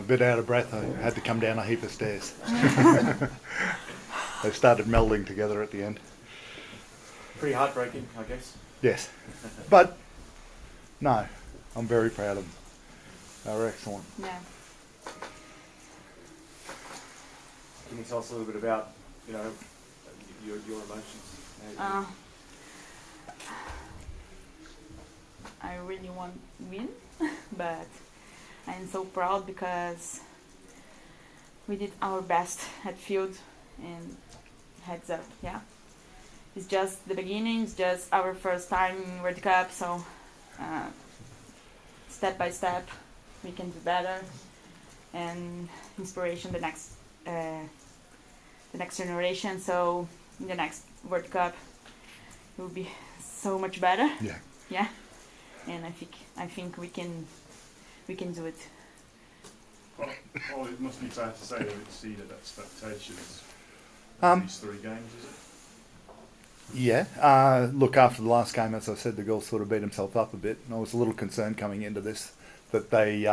a bit out of breath. I had to come down a heap of stairs. They started melding together at the end. Pretty heartbreaking, I guess. Yes, but no, I'm very proud of them. They were excellent. Yeah. Can you tell us a little bit about, you know, your emotions? I really want to win, but I'm so proud because we did our best at field, and heads up, yeah. It's just the beginning, it's just our first time in World Cup, so step by step we can do better, and inspiration the next generation. So in the next World Cup it will be so much better. Yeah. Yeah. And I think we can do it. Well, it must be fair to say that it exceeded expectations. These 3 games, is it? Yeah. Look, after the last game, as I said, the girls sort of beat themselves up a bit. And I was a little concerned coming into this that they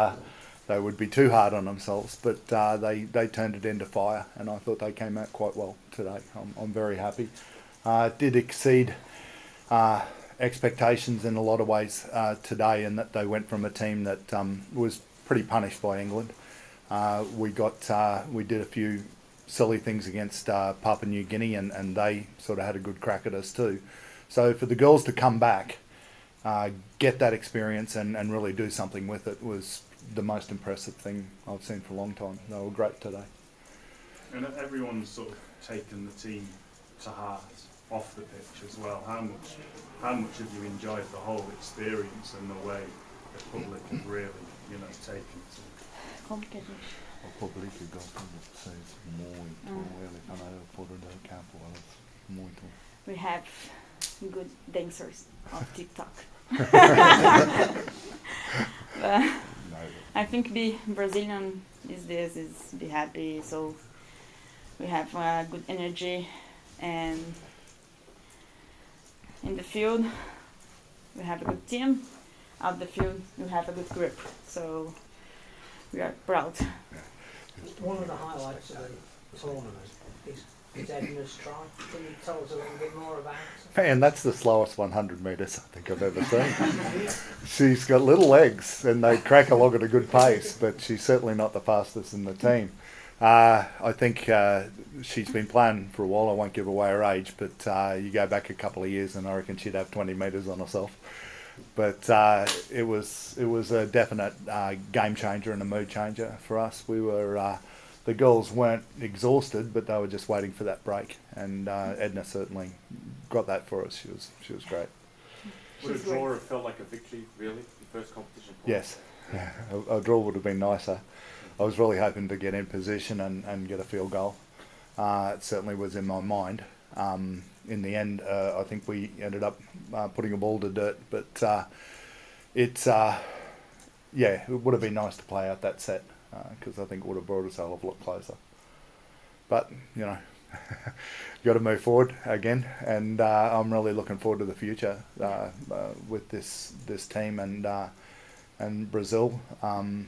would be too hard on themselves, but they turned it into fire, and I thought they came out quite well today. I'm very happy. It did exceed expectations in a lot of ways today, in that they went from a team that was pretty punished by England. We did a few silly things against Papua New Guinea, and they sort of had a good crack at us too. So for the girls to come back, get that experience and really do something with it was the most impressive thing I've seen for a long time. They were great today. And everyone's sort of taken the team to heart off the pitch as well. How much have you enjoyed the whole experience and the way the public have really, you know, taken to? O público gosta de vocês muito. Ele fala por o campo, muito. We have good dancers on TikTok. I think the Brazilian is be happy, so we have good energy, and in the field we have a good team. Out the field we have a good group, so we are proud. One of the highlights of the tournament is Edna's try. Can you tell us a little bit more about it? Man, that's the slowest 100 metres I think I've ever seen. She's got little legs and they crack along at a good pace, but she's certainly not the fastest in the team. I think she's been playing for a while. I won't give away her age, but you go back a couple of years and I reckon she'd have 20 metres on herself. But it was a definite game changer and a mood changer for us. We were the girls weren't exhausted, but they were just waiting for that break, and Edna certainly got that for us. She was great. Would a draw have felt like a victory, really, the first competition? Yes, yeah, a draw would have been nicer. I was really hoping to get in position and get a field goal. It certainly was in my mind. In the end, I think we ended up putting a ball to dirt, but yeah, it would have been nice to play out that set, because I think it would have brought us a hell of a lot closer. But, you know, got to move forward again, and I'm really looking forward to the future with this team and Brazil. I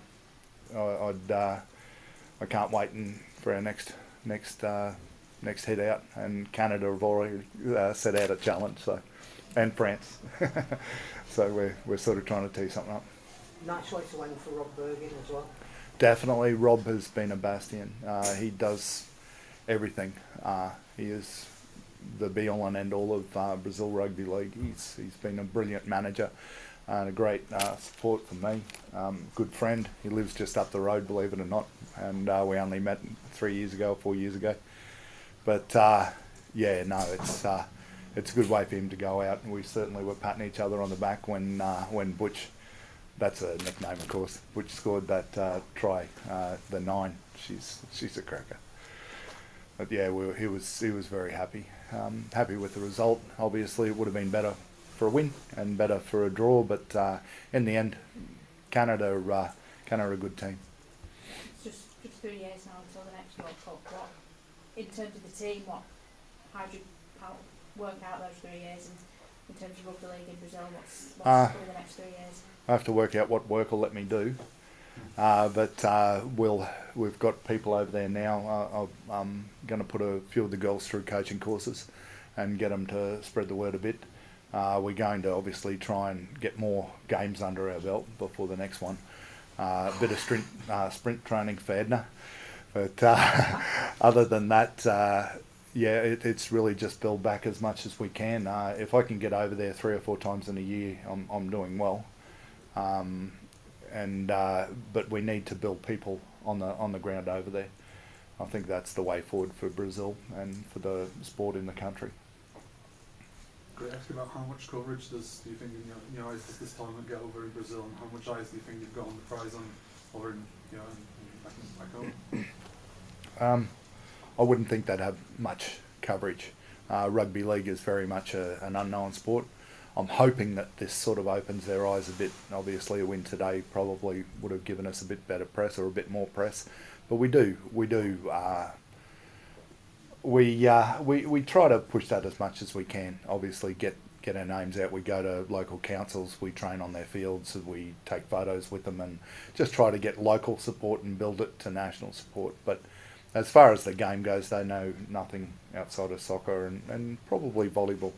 can't wait for our next head out, and Canada have already set out a challenge, so, and France. So we're sort of trying to tee something up. Nice way to win for Rob Bergen as well. Definitely, Rob has been a bastion. He does everything. He is the be-all and end-all of Brazil Rugby League. He's been a brilliant manager and a great support for me. Good friend. He lives just up the road, believe it or not, and we only met 4 years ago. But yeah, no, it's a good way for him to go out, and we certainly were patting each other on the back when Butch, that's a nickname of course, Butch scored that try, the 9. She's a cracker. But yeah, he was very happy, happy with the result. Obviously, it would have been better for a win and better for a draw, but in the end, Canada are a good team. It's just 3 years now until the next World Cup. What, in terms of the team, how do you work out those 3 years, and in terms of rugby league in Brazil, what's the next 3 years? I have to work out what work will let me do. We've got people over there now. I'm going to put a few of the girls through coaching courses and get them to spread the word a bit. We're going to obviously try and get more games under our belt before the next one. A bit of sprint training for Edna. But other than that, it's really just build back as much as we can. If I can get over there 3 or 4 times in a year, I'm doing well. But we need to build people on the ground over there. I think that's the way forward for Brazil and for the sport in the country. Could I ask you about how much coverage do you think in your eyes does this tournament get over in Brazil, and how much eyes do you think you've got on the prize on over in back home? I wouldn't think they'd have much coverage. Rugby league is very much an unknown sport. I'm hoping that this sort of opens their eyes a bit. Obviously, a win today probably would have given us a bit better press or a bit more press, but we try to push that as much as we can. Obviously, get our names out. We go to local councils. We train on their fields. We take photos with them and just try to get local support and build it to national support. But as far as the game goes, they know nothing outside of soccer and probably volleyball.